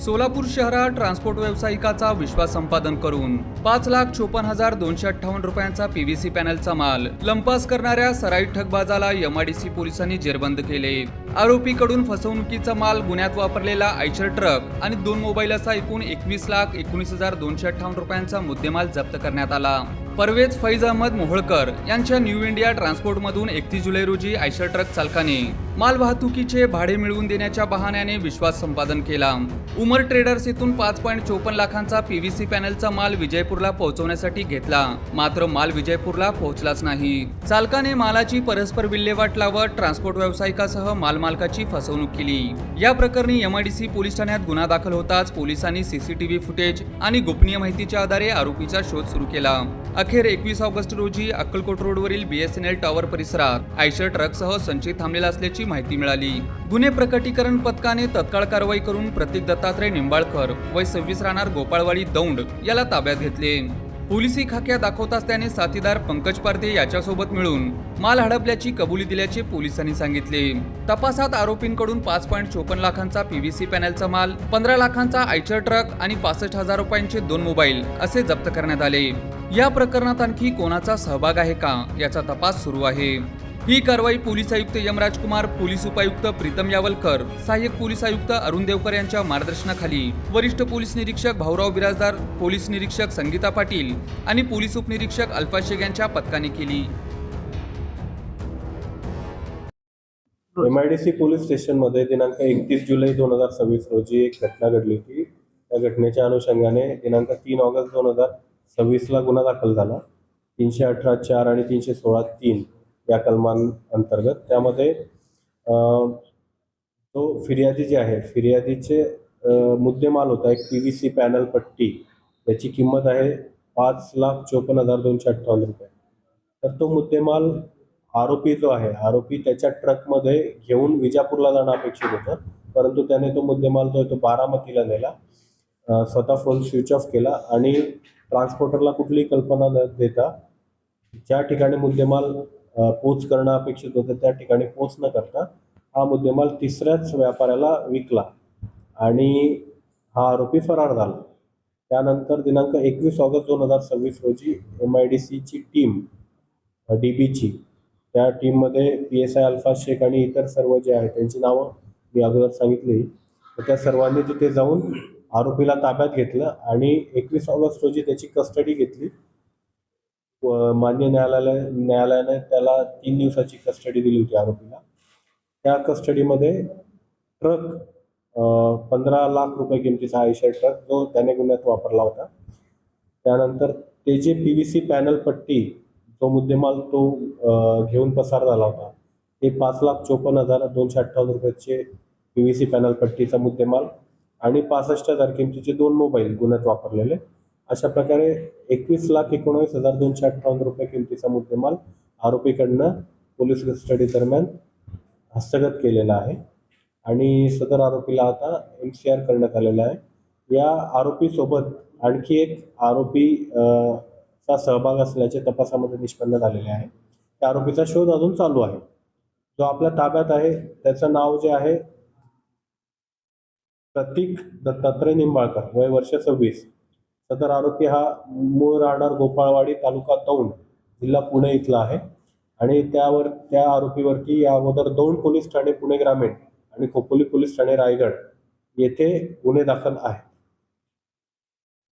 सोलापूर शहरात ट्रान्सपोर्ट व्यावसायिकाचा विश्वास संपादन करून 5,54,258 रुपयांचा पीव्हीसी पॅनलचा माल लंपास करणाऱ्या सराईत ठगबाजाला एमआयडीसी पोलिसांनी जेरबंद केले। आरोपीकडून फसवणुकीचा माल, गुन्ह्यात वापरलेला आयशर ट्रक आणि 2 मोबाईल असा एकूण 21,19,258 रुपयांचा मुद्देमाल जप्त करण्यात आला। परवेज फैज अहमद मोहोळकर यांच्या न्यू इंडिया ट्रान्सपोर्टमधून 31 जुलै रोजी आयशर ट्रक चालकाने माल वाहतुकीचे भाडे मिळवून देण्याच्या बहाण्याने विश्वास संपादन केला। उमर ट्रेडर्स येथून 5.54 लाखांचा पीव्हीसी पॅनलचा माल विजयपूरला पोहोचवण्यासाठी घेतला, मात्र माल विजयपूरला पोहोचलाच नाही। चालकाने मालाची परस्पर विल्हेवाट लावत ट्रान्सपोर्ट व्यावसायिकासह मालमालकाची फसवणूक केली। या प्रकरणी एमआयडीसी पोलीस ठाण्यात गुन्हा दाखल होताच पोलिसांनी सीसीटीव्ही फुटेज आणि गोपनीय माहितीच्या आधारे आरोपीचा शोध सुरू केला। अखेर 21 ऑगस्ट रोजी अक्कलकोट रोडवरील बीएसएनएल टॉवर परिसरात आयशर ट्रकसह संचित थांबलेला असल्याची माहिती मिळाली। गुन्हे प्रकटीकरण पथकाने तत्काळ कारवाई करून प्रतीक दत्तात्रय निंबाळकर वय 26 राहणार गोपाळवाडी दौंड याला ताब्यात घेतले। पोलिसी खाक्या दाखवताच त्याने साथीदार पंकज पारदे याच्यासोबत मिळून माल हडपल्याची कबुली दिल्याचे पोलिसांनी सांगितले। तपासात आरोपींकडून 5.54 लाखांचा पीव्हीसी पॅनलचा माल, 15 लाखांचा आयशर ट्रक आणि 65,000 रुपयांचे 2 मोबाईल असे जप्त करण्यात आले। या प्रकरणात आणखी कोणाचा सहभाग आहे का याचा तपास सुरू आहे। ही कारवाई पोलीस आयुक्त एम राजकुमार, पोलीस उपायुक्त प्रीतम यावलकर, सहाय्यक पोलीस आयुक्त अरुण देवकर यांच्या मार्गदर्शनाखाली वरिष्ठ पोलीस निरीक्षक भाऊराव बिराजदार, पोलीस निरीक्षक संगीता पाटील आणि पोलीस उपनिरीक्षक अल्फा शेख यांच्या पथकाने केली। एमआयडीसी पोलीस स्टेशनमध्ये दिनांक 31 जुलै 2026 रोजी एक घटना घडली होती। त्या घटनेच्या अनुषंगाने दिनांक 3 ऑगस्ट 2026ला गुन्हा दाखल झाला। 318(4) आणि 316(3) या कलमांअंतर्गत। त्यामध्ये तो फिर्यादी जे आहे, फिर्यादीचे मुद्देमाल होता एक पीव्हीसी पॅनल पट्टी, त्याची किंमत आहे 5,54,258 रुपये। तर तो मुद्देमाल आरोपी जो आहे, आरोपी त्याच्या ट्रकमध्ये घेऊन विजापूरला जाणं अपेक्षित होतं, परंतु त्याने तो मुद्देमाल जो आहे तो बारामतीला नेला, स्वतः फोन स्विच ऑफ केला आणि ट्रान्सपोर्टरला कुठलीही कल्पना न देता ज्या ठिकाणी मुद्देमाल पोच करणं अपेक्षित होतं त्या ठिकाणी पोच न करता हा मुद्देमाल तिसऱ्याच व्यापाऱ्याला विकला आणि हा आरोपी फरार झाला। त्यानंतर दिनांक 21 ऑगस्ट 2026 रोजी एमआयडीसीची टीम, डीबीची, त्या टीममध्ये PSI अल्फा शेख आणि इतर सर्व जे आहेत त्यांची नावं मी अगोदर सांगितली, तर त्या सर्वांनी तिथे जाऊन आरोपीला ताब्यात घेतलं आणि 21 ऑगस्ट रोजी त्याची कस्टडी घेतली। मान्य न्यायालयाने त्याला 3 दिवसाची कस्टडी दिली होती आरोपीला। त्या कस्टडीमध्ये ट्रक 15 लाख रुपये किमतीचा आयशर ट्रक जो त्याने गुन्ह्यात वापरला होता, त्यानंतर ते जे पीव्हीसी पॅनल पट्टी जो मुद्देमाल तो घेऊन पसार झाला होता, ते 5,54,258 रुपयाचे पीव्हीसी पॅनल पट्टीचा मुद्देमाल आणि 65,000 किमतीचे 2 मोबाईल गुन्ह्यात वापरलेले, अशा प्रकारे 21,19,258 रुपये किमतीचा मुद्देमाल आरोपीकडनं पोलीस कस्टडी दरम्यान हस्तगत केलेला आहे आणि सदर आरोपीला आता MCR करण्यात आलेला आहे। या आरोपीसोबत आणखी एक आरोपी चा सहभाग असल्याचे तपासामध्ये निष्पन्न झालेले आहे। त्या आरोपीचा शोध अजून चालू आहे। जो आपल्या ताब्यात आहे त्याचं नाव जे आहे प्रतीक दत्तात्रय निंबाळकर, वय वर्ष 26। सदर आरोपी हा मूळ राहणार गोपाळवाडी, तालुका दौंड, जिल्हा पुणे इथला आहे आणि त्या आरोपीवरती या अगोदर दौंड पोलीस ठाणे पुणे ग्रामीण आणि खोपोली पोलीस ठाणे रायगड येथे गुन्हे दाखल आहेत।